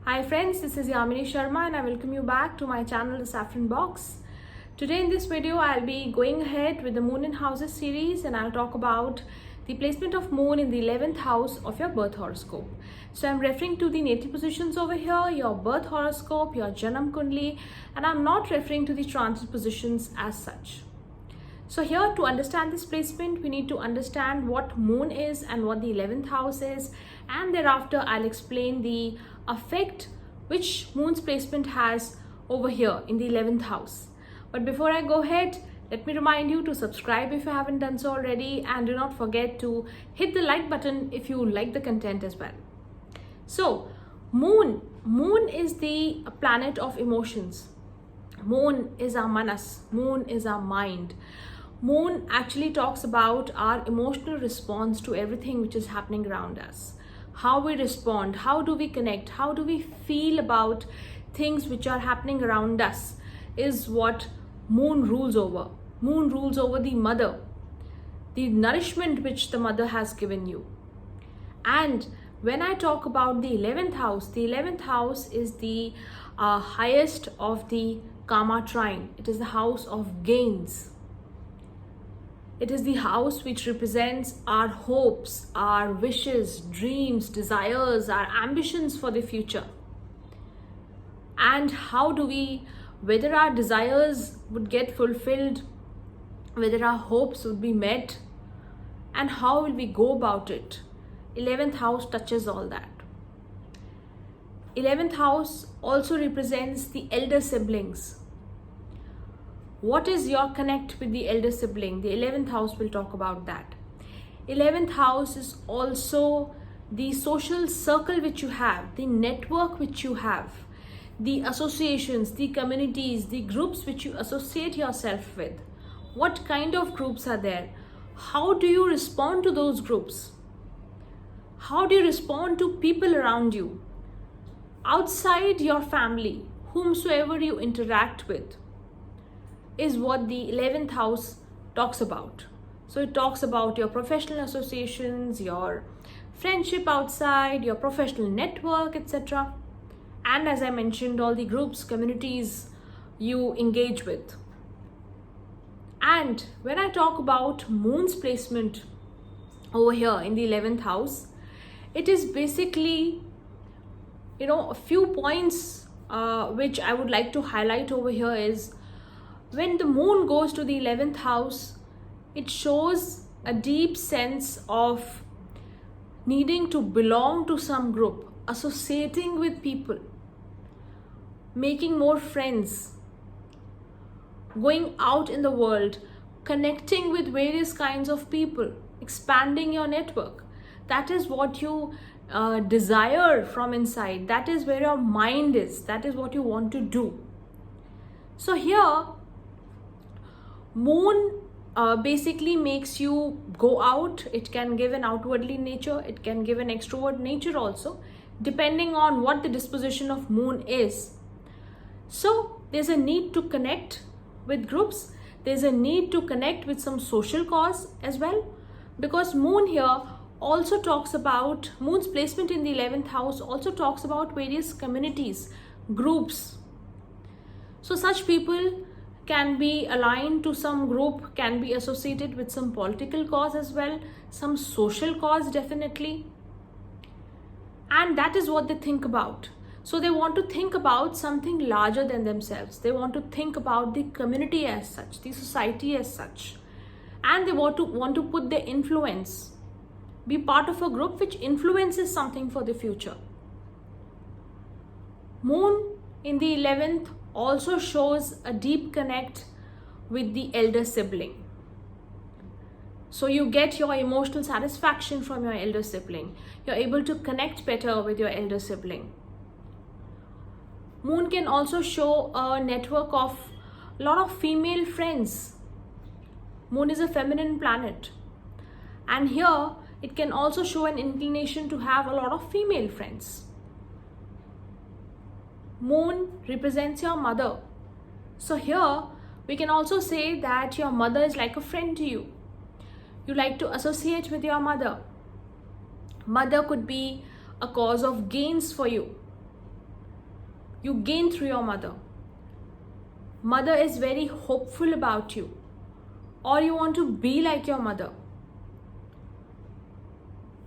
Hi friends, this is Yamini Sharma and I welcome you back to my channel, The Saffron Box. Today in this video, I'll be going ahead with the Moon and Houses series and I'll talk about the placement of Moon in the 11th house of your birth horoscope. So I'm referring to the natal positions over here, your birth horoscope, your Janam Kundli, and I'm not referring to the transit positions as such. So here, to understand this placement, we need to understand what Moon is and what the 11th house is, and thereafter I'll explain the effect which Moon's placement has over here in the 11th house. But before I go ahead, let me remind you to subscribe if you haven't done so already, and do not forget to hit the like button if you like the content as well. So Moon is the planet of emotions. Moon is our manas, Moon is our mind. Moon actually talks about our emotional response to everything which is happening around us. How we respond, how do we connect, how do we feel about things which are happening around us is what Moon rules over. Moon rules over the mother, the nourishment which the mother has given you. And when I talk about the 11th house is the highest of the karma trine. It is the house of gains. It is the house which represents our hopes, our wishes, dreams, desires, our ambitions for the future. And how do we, whether our desires would get fulfilled, whether our hopes would be met, and how will we go about it? 11th house touches all that. 11th house also represents the elder siblings. What is your connect with the elder sibling? The 11th house will talk about that. 11th house is also the social circle which you have, the network which you have, the associations, the communities, the groups which you associate yourself with. What kind of groups are there? How do you respond to those groups? How do you respond to people around you? Outside your family, whomsoever you interact with, is what the 11th house talks about. So it talks about your professional associations, your friendship outside, your professional network, etc. And as I mentioned, all the groups, communities you engage with. And when I talk about Moon's placement over here in the 11th house, it is basically, a few points which I would like to highlight over here is, when the Moon goes to the 11th house, it shows a deep sense of needing to belong to some group, associating with people, making more friends, going out in the world, connecting with various kinds of people, expanding your network. That is what you desire from inside. That is where your mind is. That is what you want to do. So here, Moon basically makes you go out. It can give an outwardly nature. It can give an extrovert nature also, depending on what the disposition of Moon is. So there's a need to connect with groups. There's a need to connect with some social cause as well, because Moon here also talks about, Moon's placement in the 11th house also talks about various communities, groups. So such people can be aligned to some group, can be associated with some political cause as well, some social cause definitely. And that is what they think about. So they want to think about something larger than themselves. They want to think about the community as such, the society as such. And they want to put their influence, be part of a group which influences something for the future. Moon in the 11th also shows a deep connect with the elder sibling. So you get your emotional satisfaction from your elder sibling. You're able to connect better with your elder sibling. Moon can also show a network of a lot of female friends. Moon is a feminine planet. And here it can also show an inclination to have a lot of female friends. Moon represents your mother. So here we can also say that your mother is like a friend to you. You like to associate with your mother. Mother could be a cause of gains for you. you gain through your mother. Mother is very hopeful about you, or you want to be like your mother.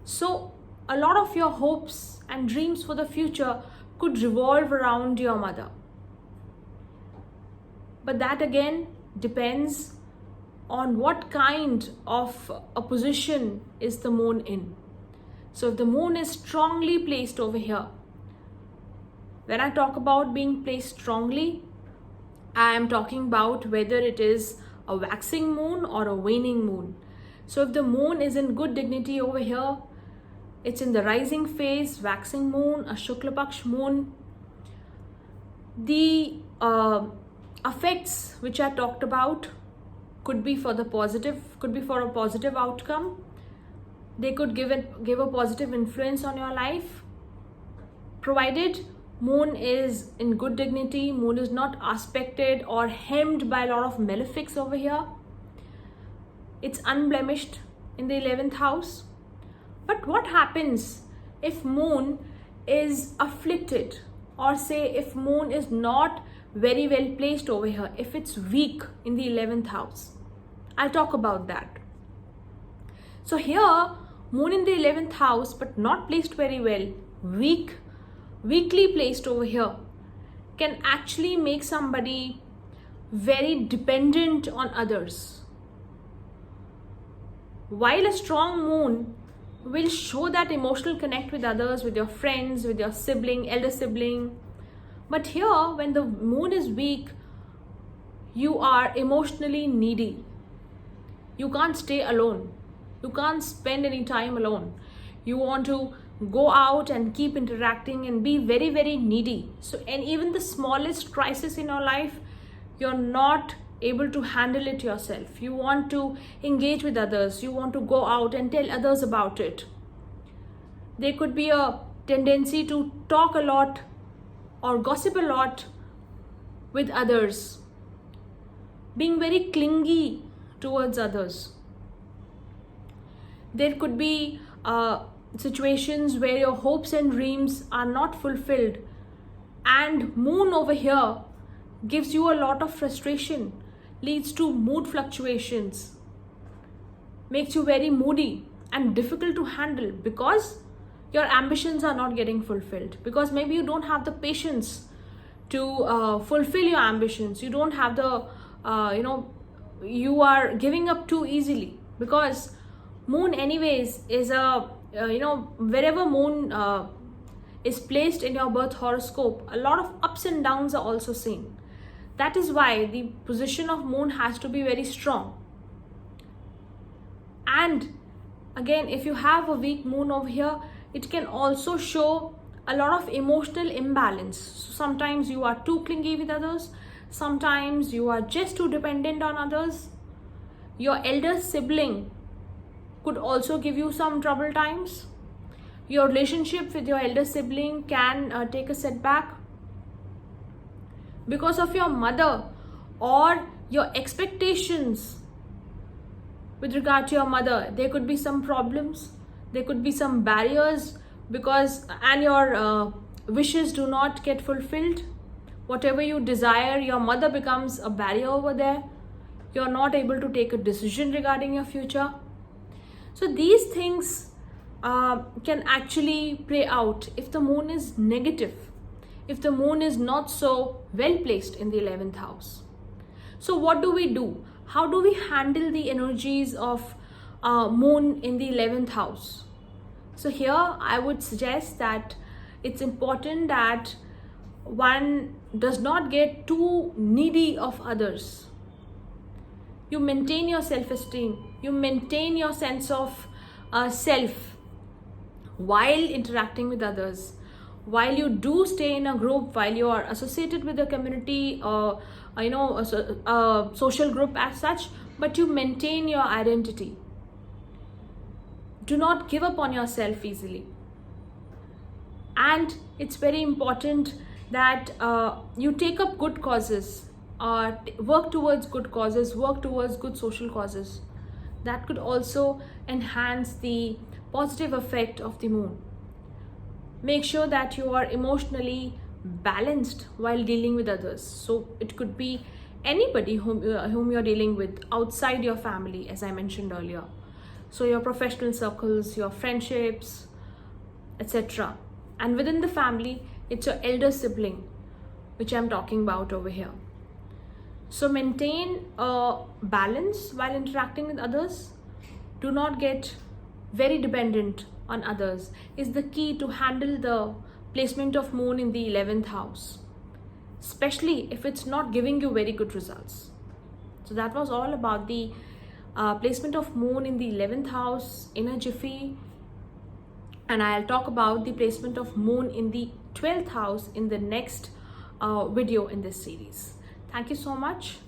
So a lot of your hopes and dreams for the future could revolve around your mother. But that again depends on what kind of a position is the moon in. So if the moon is strongly placed over here, when I talk about being placed strongly, I am talking about whether it is a waxing moon or a waning moon. So if the moon is in good dignity over here, it's in the rising phase, waxing moon, a Shukla Paksh moon, the effects which I talked about could be for the positive, could be for a positive outcome. They could give a positive influence on your life, provided moon is in good dignity, moon is not aspected or hemmed by a lot of malefics over here. It's unblemished in the 11th house. But what happens if moon is afflicted, or say if moon is not very well placed over here, if it's weak in the 11th house? I'll talk about that. So here, moon in the 11th house but not placed very well, weakly placed over here, can actually make somebody very dependent on others. While a strong moon will show that emotional connect with others, with your friends, with your sibling, elder sibling, but here when the moon is weak, you are emotionally needy. You can't stay alone. You can't spend any time alone. You want to go out and keep interacting and be very, very needy. So, and even the smallest crisis in your life, you're not able to handle it yourself. You want to engage with others. You want to go out and tell others about it. There could be a tendency to talk a lot or gossip a lot with others, being very clingy towards others. There could be situations where your hopes and dreams are not fulfilled, and moon over here gives you a lot of frustration, leads to mood fluctuations, makes you very moody and difficult to handle because your ambitions are not getting fulfilled, because maybe you don't have the patience to fulfill your ambitions. You don't have the you are giving up too easily, because moon anyways is a wherever moon is placed in your birth horoscope, a lot of ups and downs are also seen. That is why the position of moon has to be very strong. And again, if you have a weak moon over here, it can also show a lot of emotional imbalance. So sometimes you are too clingy with others, sometimes you are just too dependent on others. Your elder sibling could also give you some trouble times. Your relationship with your elder sibling can take a setback because of your mother, or your expectations with regard to your mother. There could be some problems, there could be some barriers, and your wishes do not get fulfilled. Whatever you desire, your mother becomes a barrier over there. You're not able to take a decision regarding your future. So these things can actually play out if the moon is negative, if the moon is not so well placed in the 11th house. So what do we do? How do we handle the energies of moon in the 11th house? So here I would suggest that it's important that one does not get too needy of others. You maintain your self-esteem, you maintain your sense of self while interacting with others. While you do stay in a group, while you are associated with a community or a social group as such, but you maintain your identity. Do not give up on yourself easily. And it's very important that you take up good causes, work towards good causes, work towards good social causes. That could also enhance the positive effect of the moon. Make sure that you are emotionally balanced while dealing with others. So it could be anybody whom you're dealing with outside your family, as I mentioned earlier. So your professional circles, your friendships, etc. And within the family, it's your elder sibling, which I'm talking about over here. So maintain a balance while interacting with others. Do not get very dependent on others is the key to handle the placement of moon in the 11th house, especially if it's not giving you very good results. So that was all about the placement of moon in the 11th house in a jiffy, and I'll talk about the placement of moon in the 12th house in the next video in this series. Thank you so much.